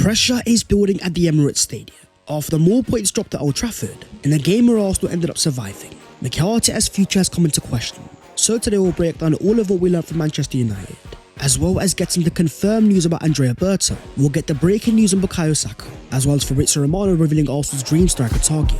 Pressure is building at the Emirates Stadium after more points dropped at Old Trafford in a game where Arsenal ended up surviving. Mikel Arteta's future has come into question, so today we'll break down all of what we learned from Manchester United, as well as getting the confirmed news about Andrea Berta. We'll get the breaking news on Bukayo Saka, as well as Fabrizio Romano revealing Arsenal's dream striker target.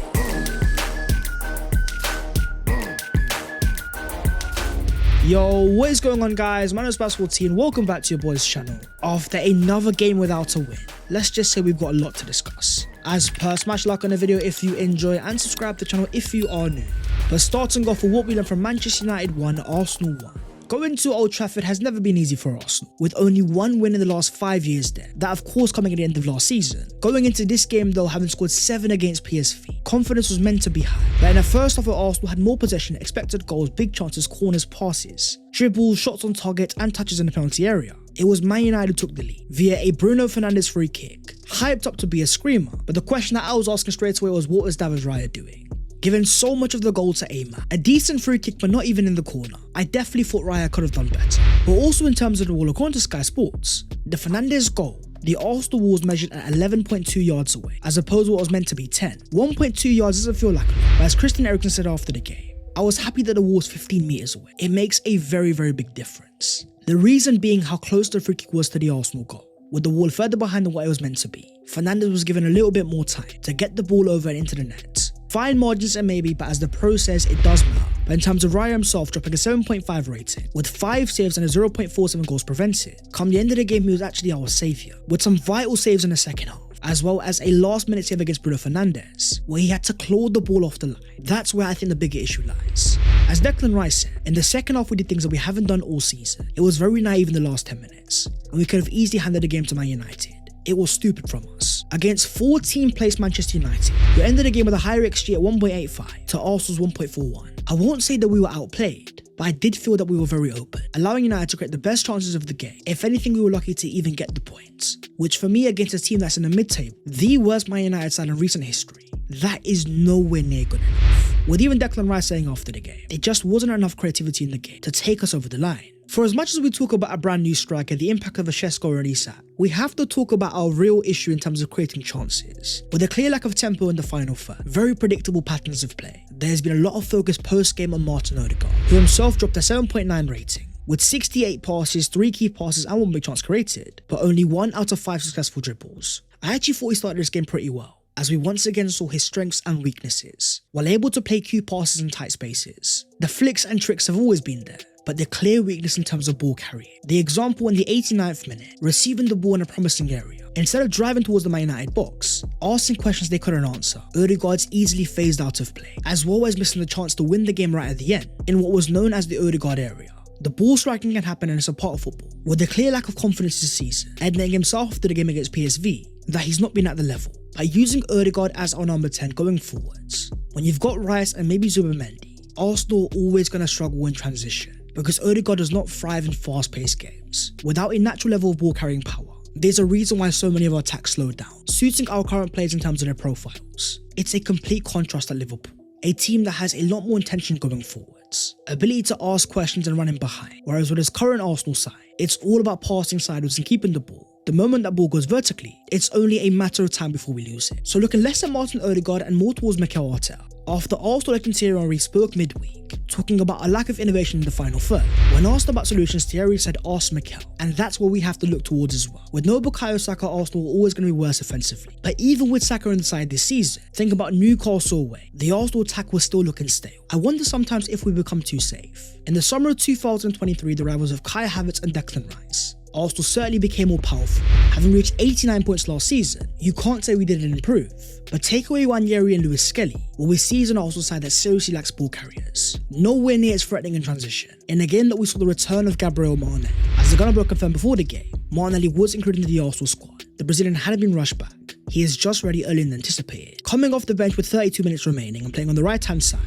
Yo, what is going on, guys? My name is Basketball T and welcome back to your boys channel. After another game without a win, let's just say we've got a lot to discuss. As per, smash like on the video if you enjoy and subscribe to the channel if you are new. But starting off with what we learned from Manchester United 1, Arsenal 1. Going to Old Trafford has never been easy for Arsenal, with only one win in the last 5 years there, that of course coming at the end of last season. Going into this game though, having scored 7 against PSV, confidence was meant to be high. But in the first half, Arsenal had more possession, expected goals, big chances, corners, passes, dribbles, shots on target and touches in the penalty area. It was Man United who took the lead via a Bruno Fernandes free kick, hyped up to be a screamer, but the question that I was asking straight away was, what was David Raya doing? Giving so much of the goal to Aima. A decent free kick but not even in the corner. I definitely thought Raya could have done better. But also in terms of the wall, according to Sky Sports, the Fernandes goal, the Arsenal wall was measured at 11.2 yards away, as opposed to what was meant to be 10. 1.2 yards doesn't feel like a lot, but as Christian Eriksen said after the game, I was happy that the wall was 15 meters away. It makes a very, very big difference. The reason being how close the free kick was to the Arsenal goal. With the wall further behind than what it was meant to be, Fernandes was given a little bit more time to get the ball over and into the net. Fine margins and maybe, but as the process, it does matter. But in terms of Raya himself dropping a 7.5 rating, with 5 saves and a 0.47 goals prevented, come the end of the game he was actually our saviour, with some vital saves in the second half, as well as a last minute save against Bruno Fernandes, where he had to claw the ball off the line. That's where I think the bigger issue lies. As Declan Rice said, in the second half we did things that we haven't done all season. It was very naive in the last 10 minutes, and we could have easily handed the game to Man United. It was stupid from us. Against 14th place Manchester United, we ended the game with a higher XG at 1.85 to Arsenal's 1.41. I won't say that we were outplayed, but I did feel that we were very open, allowing United to create the best chances of the game. If anything, we were lucky to even get the points, which for me, against a team that's in the mid-table, the worst Man United side in recent history, that is nowhere near good enough. With even Declan Rice saying after the game, it just wasn't enough creativity in the game to take us over the line. For as much as we talk about a brand new striker, the impact of a Shesko and Isak, we have to talk about our real issue in terms of creating chances. With a clear lack of tempo in the final third, very predictable patterns of play, there's been a lot of focus post-game on Martin Odegaard, who himself dropped a 7.9 rating, with 68 passes, 3 key passes and 1 big chance created, but only 1 out of 5 successful dribbles. I actually thought he started this game pretty well, as we once again saw his strengths and weaknesses. While able to play cue passes in tight spaces, the flicks and tricks have always been there, but the clear weakness in terms of ball carrying. The example in the 89th minute, receiving the ball in a promising area. Instead of driving towards the Man United box, asking questions they couldn't answer, Odegaard's easily phased out of play, as well as missing the chance to win the game right at the end, in what was known as the Odegaard area. The ball striking can happen and it's a part of football. With a clear lack of confidence this season, admitting himself after the game against PSV that he's not been at the level, by using Odegaard as our number 10 going forwards. When you've got Rice and maybe Zubimendi, Arsenal are always going to struggle in transition, because Odegaard does not thrive in fast-paced games. Without a natural level of ball carrying power, there's a reason why so many of our attacks slowed down, suiting our current players in terms of their profiles. It's a complete contrast at Liverpool, a team that has a lot more intention going forwards, ability to ask questions and running behind, whereas with his current Arsenal side, it's all about passing sideways and keeping the ball. The moment that ball goes vertically, it's only a matter of time before we lose it. So looking less at Martin Odegaard and more towards Mikel Arteta, after Arsenal legend Thierry Henry spoke midweek, talking about a lack of innovation in the final third. When asked about solutions, Thierry said ask Mikel, and that's where we have to look towards as well. With no Bukayo Saka, Arsenal are always going to be worse offensively. But even with Saka in the side this season, think about Newcastle away, the Arsenal attack was still looking stale. I wonder sometimes if we become too safe. In the summer of 2023, the rivals of Kai Havertz and Declan Rice, Arsenal certainly became more powerful. Having reached 89 points last season, you can't say we didn't improve. But take away Wanyeri and Lewis Skelly, what we see is an Arsenal side that seriously lacks ball carriers. Nowhere near as threatening in transition. In a game that we saw the return of Gabriel Martinelli. As the Gunner broke confirmed before the game, Martinelli was included in the Arsenal squad. The Brazilian hadn't been rushed back. He is just ready earlier than anticipated. Coming off the bench with 32 minutes remaining and playing on the right hand side,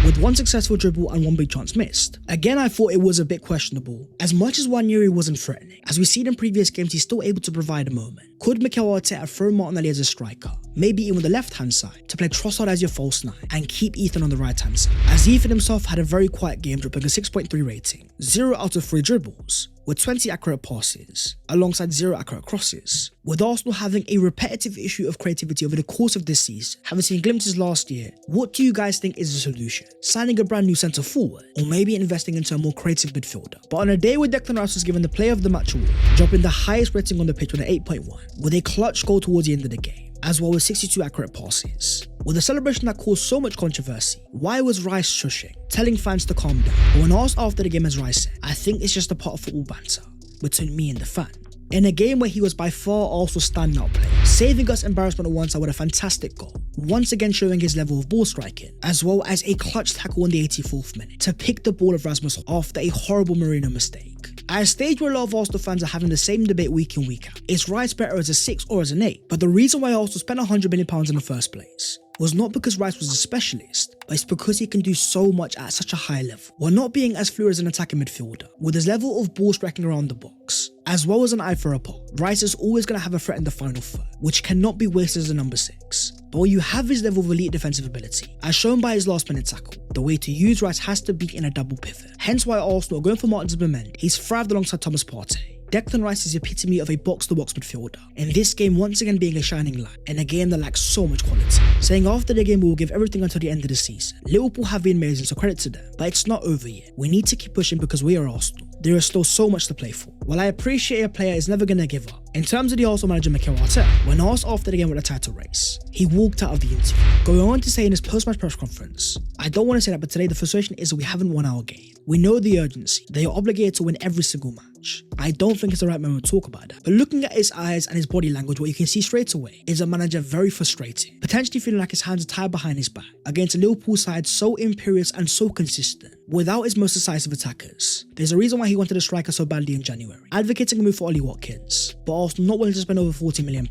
with 1 successful dribble and 1 big chance missed. Again, I thought it was a bit questionable. As much as Wanyeri wasn't threatening, as we've seen in previous games, he's still able to provide a moment. Could Mikel Arteta throw Martinelli as a striker, maybe even the left hand side, to play Trossard as your false 9 and keep Ethan on the right hand side? As Ethan himself had a very quiet game, dropping a 6.3 rating, 0 out of 3 dribbles, with 20 accurate passes, alongside 0 accurate crosses. With Arsenal having a repetitive issue of creativity over the course of this season, having seen glimpses last year, what do you guys think is the solution? Signing a brand new centre forward, or maybe investing into a more creative midfielder? But on a day where Declan Rice was given the player of the match award, dropping the highest rating on the pitch with an 8.1, with a clutch goal towards the end of the game, as well as 62 accurate passes. With a celebration that caused so much controversy, why was Rice shushing, telling fans to calm down? But when asked after the game, as Rice said, "I think it's just a part of football banter between me and the fan." In a game where he was by far also standout player, saving us embarrassment on one side with a fantastic goal, once again showing his level of ball striking, as well as a clutch tackle in the 84th minute to pick the ball of Rasmus after a horrible Marino mistake. At a stage where a lot of Arsenal fans are having the same debate week in week out, is Rice better as a 6 or as an 8? But the reason why Arsenal spent £100 million in the first place was not because Rice was a specialist, but it's because he can do so much at such a high level, while not being as fluid as an attacking midfielder. With his level of ball striking around the box, as well as an eye for a pop, Rice is always going to have a threat in the final third, which cannot be wasted as a number 6. But when you have his level of elite defensive ability, as shown by his last minute tackle, the way to use Rice has to be in a double pivot. Hence why Arsenal are going for Martin Zubimendi. He's thrived alongside Thomas Partey. Declan Rice is the epitome of a box-to-box midfielder, in this game once again being a shining light, in a game that lacks so much quality. Saying after the game we will give everything until the end of the season. Liverpool have been amazing, so credit to them, but it's not over yet. We need to keep pushing because we are Arsenal. There is still so much to play for. While I appreciate a player is never going to give up, in terms of the Arsenal manager Bukayo Saka, when asked after the game with the title race, he walked out of the interview, going on to say in his post-match press conference, "I don't want to say that, but today the frustration is that we haven't won our game. We know the urgency. They are obligated to win every single match. I don't think it's the right moment to talk about that." But looking at his eyes and his body language, what you can see straight away is a manager very frustrated, potentially feeling like his hands are tied behind his back against a Liverpool side so imperious and so consistent, without his most decisive attackers. There's a reason why he wanted a striker so badly in January, advocating a move for Ollie Watkins, but Arsenal not willing to spend over £40 million.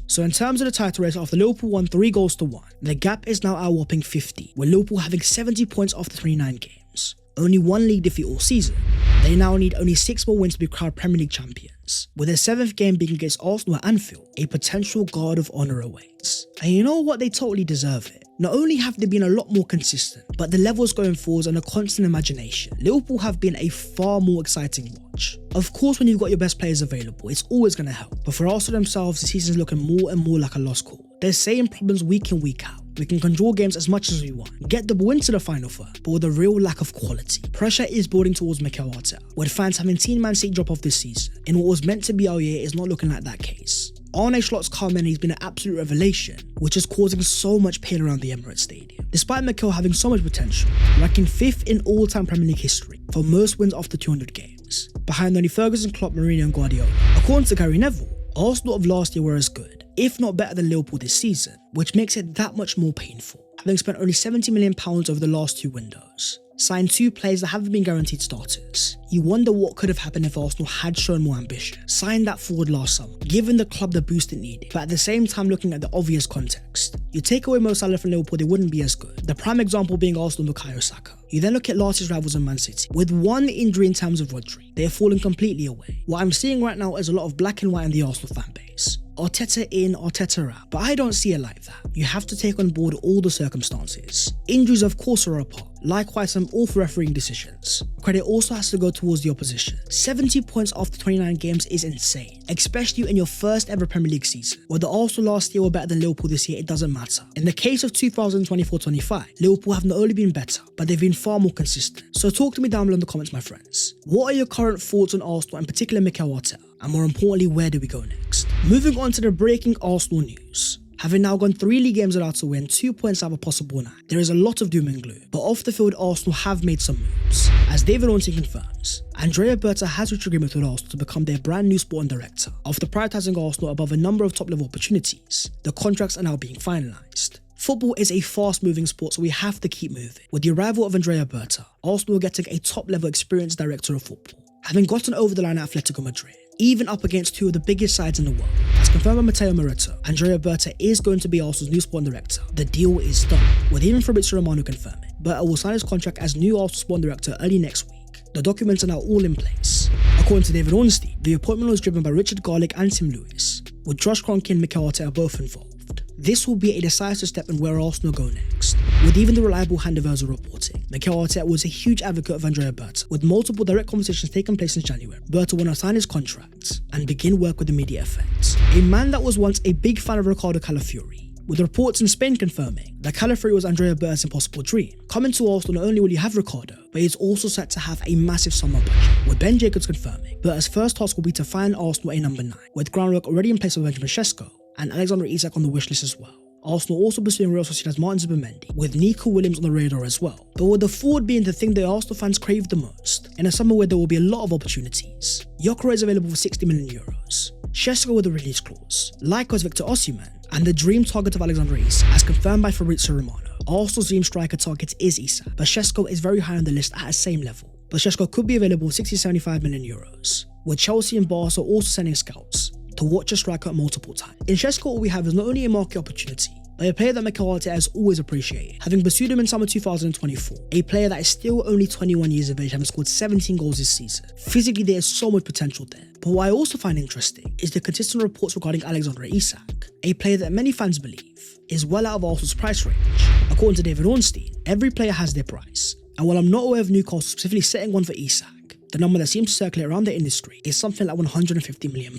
So in terms of the title race, after Liverpool won 3-1, the gap is now a whopping 50, with Liverpool having 70 points after 29 games. Only 1 league defeat all season. They now need only 6 more wins to be crowned Premier League champions, with their 7th game being against Arsenal at Anfield. A potential guard of honour awaits. And you know what? They totally deserve it. Not only have they been a lot more consistent, but the levels going forwards and a constant imagination. Liverpool have been a far more exciting watch. Of course, when you've got your best players available, it's always going to help. But for Arsenal themselves, the season is looking more and more like a lost cause. They're same problems week in, week out. We can control games as much as we want, get the win to the final third, but with a real lack of quality. Pressure is building towards Mikel Arteta, with fans having seen Man City drop off this season, and what was meant to be our year is not looking like that case. Arne Slot's come in, he's been an absolute revelation, which is causing so much pain around the Emirates Stadium. Despite Mikel having so much potential, ranking 5th in all-time Premier League history for most wins after 200 games, behind only Ferguson, Klopp, Mourinho and Guardiola. According to Gary Neville, Arsenal of last year were as good, if not better than Liverpool this season, which makes it that much more painful, having spent only £70 million over the last 2 windows. Signed 2 players that haven't been guaranteed starters. You wonder what could have happened if Arsenal had shown more ambition. Signed that forward last summer, giving the club the boost it needed, but at the same time looking at the obvious context. You take away Mo Salah from Liverpool, they wouldn't be as good. The prime example being Arsenal and Bukayo Saka. You then look at last year's rivals in Man City. With 1 injury in terms of Rodri, they have fallen completely away. What I'm seeing right now is a lot of black and white in the Arsenal fan base. Arteta in, Arteta out. But I don't see it like that. You have to take on board all the circumstances. Injuries of course are a part. Likewise, some awful refereeing decisions. Credit also has to go towards the opposition. 70 points after 29 games is insane, especially in your first ever Premier League season. Whether Arsenal last year were better than Liverpool this year, it doesn't matter. In the case of 2024-25, Liverpool have not only been better, but they've been far more consistent. So talk to me down below in the comments, my friends. What are your current thoughts on Arsenal, and particularly Mikel Arteta? And more importantly, where do we go next? Moving on to the breaking Arsenal news. Having now gone 3 league games without a win, 2 points out of a possible 9, there is a lot of doom and gloom. But off the field, Arsenal have made some moves. As David Ornstein confirms, Andrea Berta has reached agreement with Arsenal to become their brand new sporting director. After prioritising Arsenal above a number of top level opportunities, the contracts are now being finalised. Football is a fast-moving sport, so we have to keep moving. With the arrival of Andrea Berta, Arsenal are getting a top-level experienced director of football, having gotten over the line at Atletico Madrid, even up against 2 of the biggest sides in the world. As confirmed by Matteo Moretto, Andrea Berta is going to be Arsenal's new sporting director. The deal is done, with even Fabrizio Romano confirming. Berta will sign his contract as new Arsenal sporting director early next week. The documents are now all in place. According to David Ornstein, the appointment was driven by Richard Garlick and Tim Lewis, with Josh Kroenke and Mikel Arteta both involved. This will be a decisive step in where Arsenal go next. With even the reliable hand of Ozil reporting, Mikel Arteta was a huge advocate of Andrea Berta, with multiple direct conversations taking place since January. Berta wanted to sign his contract and begin work with immediate effect. A man that was once a big fan of Ricardo Calafiori, with reports in Spain confirming that Calafiori was Andrea Berta's impossible dream. Coming to Arsenal, not only will you have Ricardo, but he's also set to have a massive summer budget, with Ben Jacobs confirming Berta's first task will be to find Arsenal a number 9, with groundwork already in place with Benjamin Sesko and Alexander Isak on the wish list as well. Arsenal also pursuing Real Sociedad's Martin Zubimendi, with Nico Williams on the radar as well. But with the forward being the thing that Arsenal fans crave the most, in a summer where there will be a lot of opportunities. Gyökeres is available for 60 million euros. Sesko with a release clause, likewise Victor Osimhen, and the dream target of Alexander Isak, as confirmed by Fabrizio Romano. Arsenal's dream striker target is Isak, but Sesko is very high on the list at the same level. But Sesko could be available for 60-75 million euros, with Chelsea and Barca also sending scouts to watch a striker multiple times. In Sesko, all we have is not only a market opportunity, but a player that Mikel Arteta has always appreciated, having pursued him in summer 2024, a player that is still only 21 years of age, having scored 17 goals this season. Physically, there is so much potential there. But what I also find interesting is the consistent reports regarding Alexander Isak, a player that many fans believe is well out of Arsenal's price range. According to David Ornstein, every player has their price, and while I'm not aware of Newcastle specifically setting one for Isak, the number that seems to circulate around the industry is something like £150 million.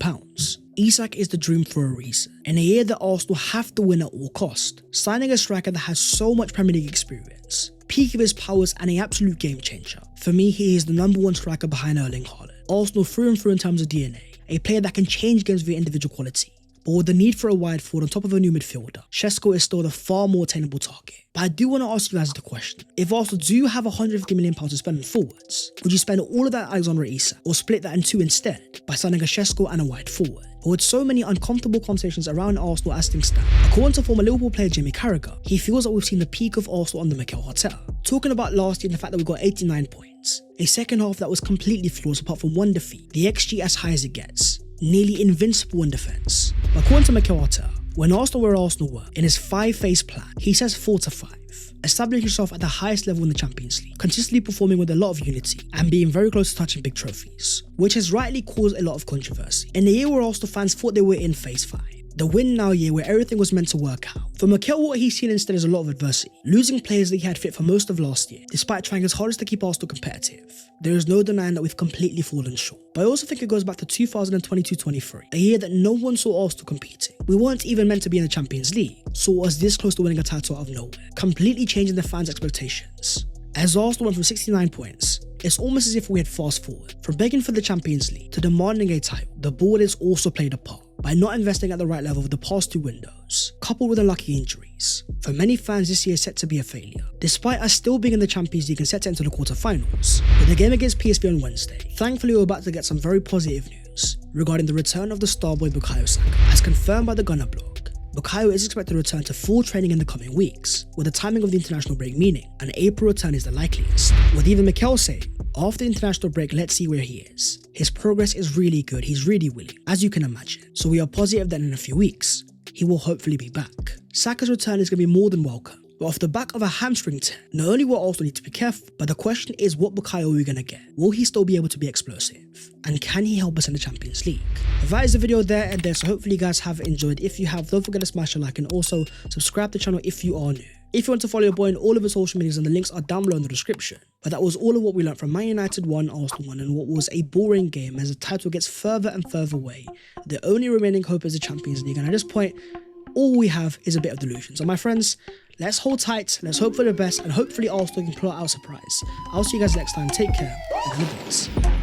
Isak is the dream for a reason. In a year that Arsenal have to win at all cost, signing a striker that has so much Premier League experience, peak of his powers and an absolute game changer. For me, he is the number 1 striker behind Erling Haaland. Arsenal through and through in terms of DNA, a player that can change games via individual quality. But with the need for a wide forward on top of a new midfielder, Sesko is still the far more attainable target. But I do want to ask you guys the question. If Arsenal do have £150 million to spend on forwards, would you spend all of that on Alexander Isak, or split that in 2 instead, by signing a Sesko and a wide forward? But with so many uncomfortable conversations around Arsenal as things stand, according to former Liverpool player Jamie Carragher, he feels that we've seen the peak of Arsenal under Mikel Arteta. Talking about last year and the fact that we got 89 points, a second half that was completely flawless apart from one defeat, the XG as high as it gets, nearly invincible in defence. But according to Mikel Arteta, when Arsenal were Arsenal were, in his 5-phase plan, he says 4 to 5. Establishing himself at the highest level in the Champions League, consistently performing with a lot of unity, and being very close to touching big trophies, which has rightly caused a lot of controversy. In a year where Arsenal fans thought they were in phase 5, the win now year where everything was meant to work out. For Mikel, what he's seen instead is a lot of adversity, losing players that he had fit for most of last year, despite trying his hardest to keep Arsenal competitive. There is no denying that we've completely fallen short. But I also think it goes back to 2022-23, a year that no one saw Arsenal competing. We weren't even meant to be in the Champions League, so it was this close to winning a title out of nowhere, completely changing the fans' expectations. As Arsenal went from 69 points, it's almost as if we had fast forward. From begging for the Champions League to demanding a title, the board has also played a part by not investing at the right level of the past 2 windows, coupled with unlucky injuries. For many fans, this year is set to be a failure, despite us still being in the Champions League and set to enter the quarterfinals. With the game against PSV on Wednesday, thankfully we're about to get some very positive news regarding the return of the star boy Bukayo Saka. As confirmed by the Gunner blog, Bukayo is expected to return to full training in the coming weeks, with the timing of the international break meaning an April return is the likeliest, with even Mikel saying, after the international break, let's see where he is. His progress is really good, he's really willing, as you can imagine, so we are positive that in a few weeks, he will hopefully be back. Saka's return is going to be more than welcome, but off the back of a hamstring tear, not only will Arsenal need to be careful, but the question is what Bukayo are we going to get? Will he still be able to be explosive? And can he help us in the Champions League? That is the video there and there, so hopefully you guys have enjoyed. If you have, don't forget to smash a like and also subscribe to the channel if you are new. If you want to follow your boy on all of his social medias, and the links are down below in the description. But that was all of what we learned from Man United 1, Arsenal 1, and what was a boring game as the title gets further and further away. The only remaining hope is the Champions League, and at this point, all we have is a bit of delusion. So my friends, let's hold tight, let's hope for the best, and hopefully Arsenal can pull out a surprise. I'll see you guys next time, take care, and have a good